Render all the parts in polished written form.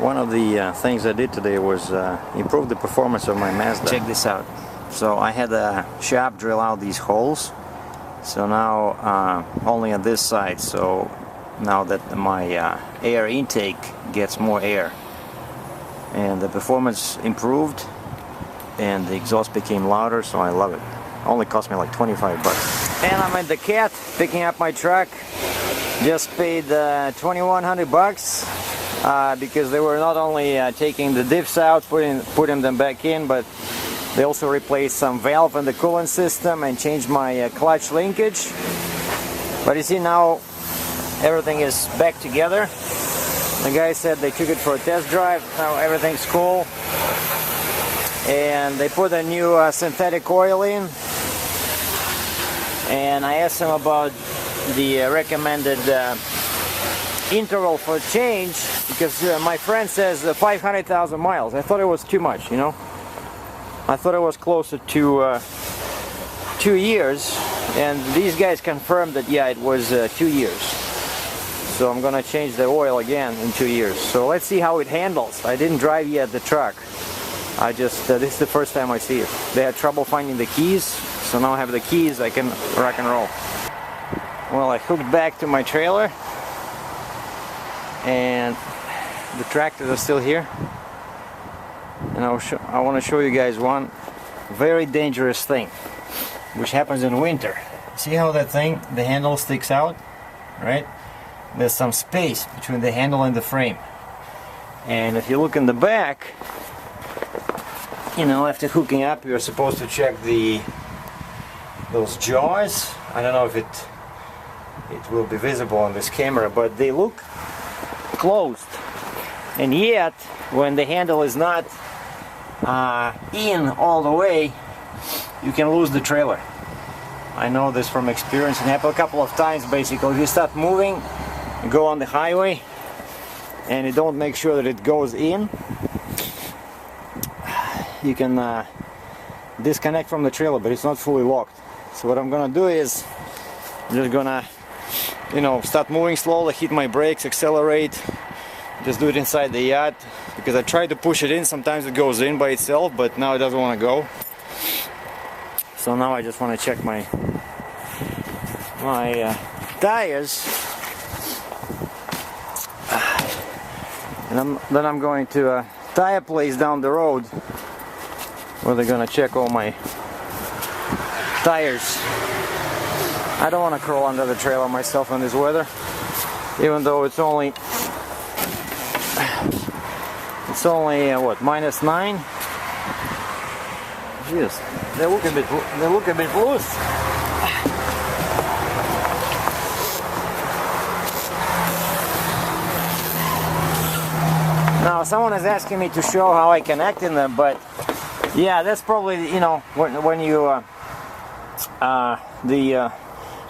One of the things I did today was improve the performance of my Mazda. Check this out. So I had a shop drill out these holes. So now only on this side. So now that my air intake gets more air, and the performance improved, and the exhaust became louder. So I love it. Only cost me like 25 bucks. And I'm at the cat picking up my truck. Just paid 2,100 bucks because they were not only taking the diffs out, putting them back in, but they also replaced some valve in the coolant system and changed my clutch linkage. But you see, now everything is back together. The guy said they took it for a test drive. Now everything's cool. And they put a new synthetic oil in. And I asked him about the recommended interval for change, because my friend says 500,000 miles. I thought it was too much, you know. I thought it was closer to 2 years, and these guys confirmed that yeah, it was 2 years. So I'm gonna change the oil again in 2 years. So let's see how it handles. I didn't drive yet the truck. I just this is the first time I see it. They had trouble finding the keys, so now I have the keys. I can rock and roll. Well, I hooked back to my trailer, and the tractors are still here. And I want to show you guys one very dangerous thing, which happens in winter. See how that thing, the handle sticks out, right? There's some space between the handle and the frame. And if you look in the back, you know, after hooking up, you're supposed to check those jaws. I don't know if it will be visible on this camera, but they look closed. And yet, when the handle is not in all the way, you can lose the trailer. I know this from experience. It happened a couple of times. Basically, if you start moving, you go on the highway, and you don't make sure that it goes in, you can disconnect from the trailer, but it's not fully locked. So what I'm gonna do is I'm just gonna, you know, start moving slowly, hit my brakes, accelerate, just do it inside the yacht, because I tried to push it in. Sometimes it goes in by itself, but now it doesn't want to go. So now I just want to check my tires, and then I'm going to a tire place down the road where they're gonna check all my tires. I don't want to crawl under the trailer myself in this weather, even though it's only what, -9. Jeez, they look a bit loose. Now someone is asking me to show how I connect in them, but yeah, that's probably, you know, when you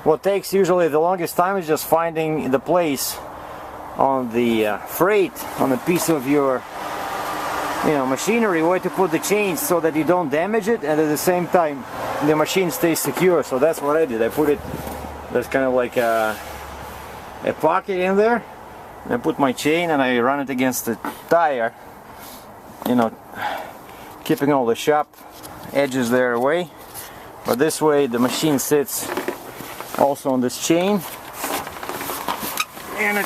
what takes usually the longest time is just finding the place on the freight, on a piece of your, you know, machinery, where to put the chains so that you don't damage it, and at the same time the machine stays secure. So that's what I did. I put it, there's kind of like a pocket in there, and I put my chain and I run it against the tire, you know, keeping all the sharp edges there away. But this way the machine sits also on this chain, and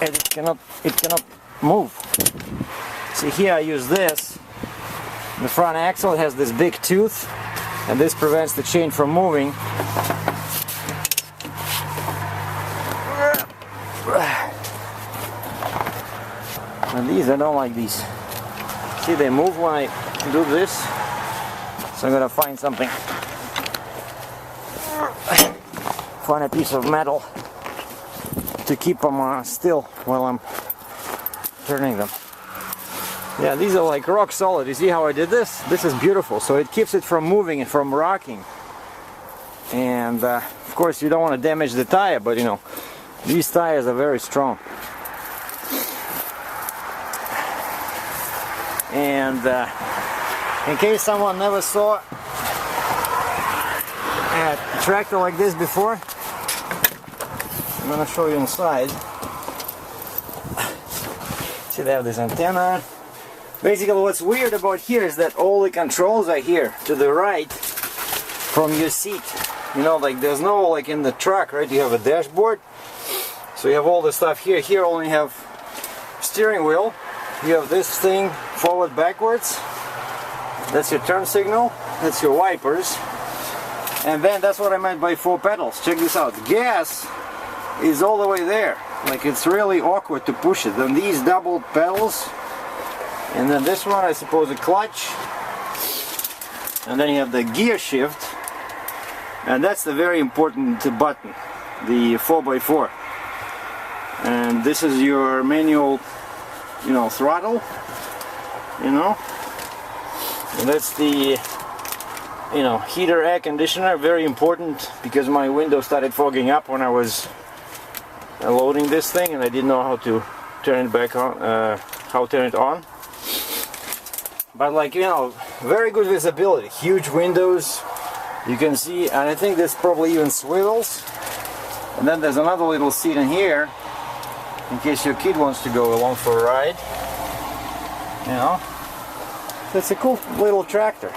it cannot move. See, here I use this. The front axle has this big tooth, and this prevents the chain from moving. And these, I don't like these. See, they move when I do this. So I'm gonna find something. Find a piece of metal to keep them still while I'm turning them. Yeah, these are like rock solid. You see how I did this? This is beautiful. So it keeps it from moving and from rocking. And of course you don't want to damage the tire, but you know, these tires are very strong. And in case someone never saw a tractor like this before, I'm going to show you inside. See, they have this antenna. Basically, what's weird about here is that all the controls are here to the right from your seat. You know, like there's no, like in the truck, right? You have a dashboard, so you have all the stuff here. Here only have steering wheel. You have this thing forward, backwards. That's your turn signal. That's your wipers. And then that's what I meant by 4 pedals. Check this out. Gas is all the way there. Like it's really awkward to push it. Then these double pedals. And then this one, I suppose, a clutch. And then you have the gear shift. And that's the very important button, the 4x4. And this is your manual, you know, throttle, you know. And that's the, you know, heater, air conditioner, very important because my window started fogging up when I was loading this thing and I didn't know how to turn it back on, how to turn it on. But like, you know, very good visibility, huge windows. You can see, and I think this probably even swivels. And then there's another little seat in here, in case your kid wants to go along for a ride. You know, it's a cool little tractor.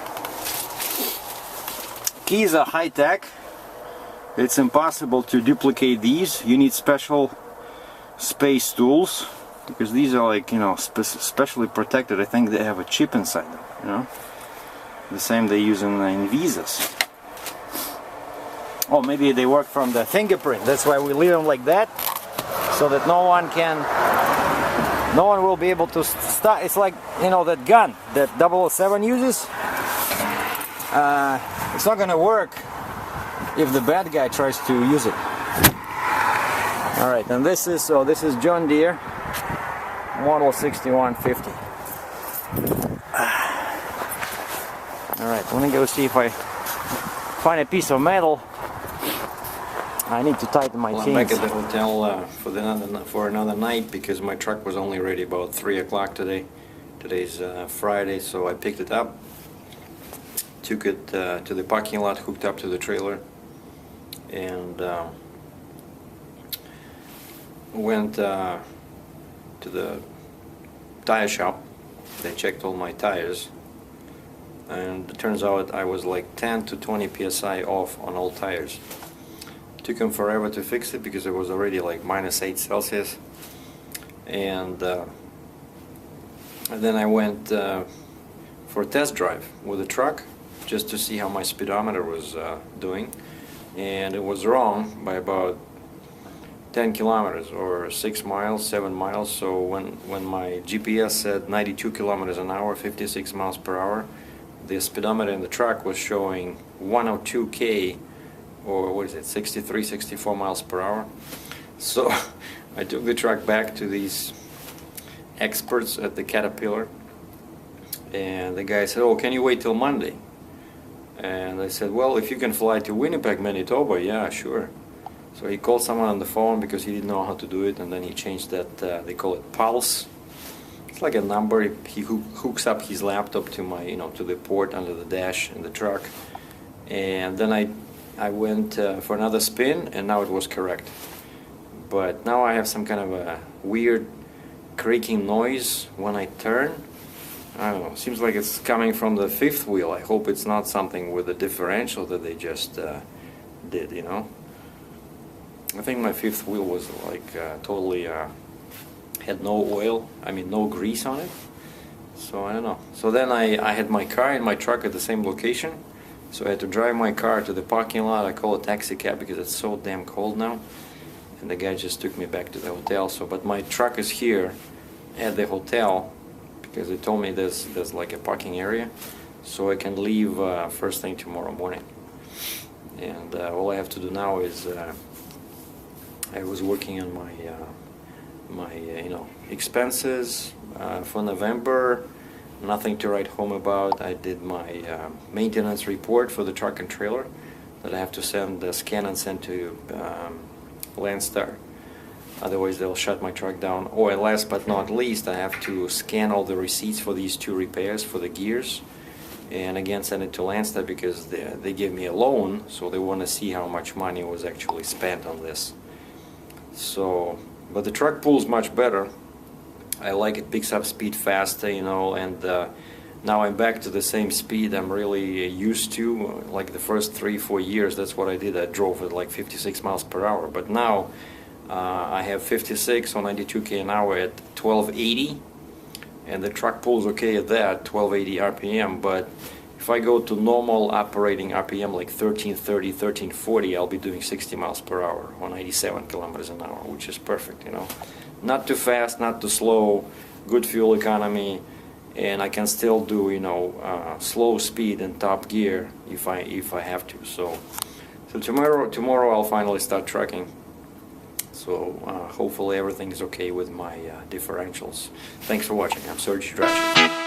Keys are high-tech. It's impossible to duplicate these. You need special space tools, because these are like, you know, specially protected. I think they have a chip inside them, you know. The same they use in visas. Oh, maybe they work from the fingerprint. That's why we leave them like that, so that no one will be able to start. It's like, you know, that gun that 007 uses. It's not gonna work if the bad guy tries to use it. All right, and this is John Deere model 6150. All right, let me go see if I find a piece of metal. I need to tighten my chains. I'm back at the hotel for another night because my truck was only ready about 3 o'clock today. Today's Friday, so I picked it up, took it to the parking lot, hooked up to the trailer, and went to the tire shop. They checked all my tires, and it turns out I was like 10 to 20 psi off on all tires. Took them forever to fix it because it was already like -8 Celsius, and then I went for a test drive with the truck just to see how my speedometer was doing, and it was wrong by about 10 kilometers or 6 miles, 7 miles. So when my GPS said 92 kilometers an hour, 56 miles per hour, the speedometer in the truck was showing 102k, or what is it, 63, 64 miles per hour. So I took the truck back to these experts at the Caterpillar, and the guy said, "Oh, can you wait till Monday?" And I said, "Well, if you can fly to Winnipeg, Manitoba, yeah, sure." So he called someone on the phone because he didn't know how to do it, and then he changed that, they call it Pulse. It's like a number. He hooks up his laptop to my, you know, to the port under the dash in the truck, and then I went for another spin, and now it was correct. But now I have some kind of a weird creaking noise when I turn. I don't know, seems like it's coming from the fifth wheel. I hope it's not something with the differential that they just did, you know. I think my fifth wheel was like totally had no oil, I mean no grease on it. So I don't know. So then I had my car and my truck at the same location. So I had to drive my car to the parking lot. I call a taxi cab because it's so damn cold now. And the guy just took me back to the hotel. So, but my truck is here at the hotel because they told me there's like a parking area. So I can leave first thing tomorrow morning. And all I have to do now is I was working on my you know, expenses for November. Nothing to write home about. I did my maintenance report for the truck and trailer that I have to scan and send to Landstar. Otherwise they'll shut my truck down. Oh, and last but not least, I have to scan all the receipts for these 2 repairs for the gears, and again send it to Landstar because they give me a loan, so they want to see how much money was actually spent on this. So, but the truck pulls much better. I like it picks up speed faster, you know, and now I'm back to the same speed I'm really used to. Like the first 3-4 years, that's what I did. I drove at like 56 miles per hour. But now I have 56 on 92 an hour at 1280, and the truck pulls okay at that, 1280 RPM. But if I go to normal operating RPM like 1330, 1340, I'll be doing 60 miles per hour on 87 kilometers an hour, which is perfect, you know. Not too fast, not too slow, good fuel economy, and I can still do, you know, slow speed and top gear if I have to. So tomorrow I'll finally start trucking. So hopefully everything is okay with my differentials. Thanks for watching. I'm Sergie Dratchev.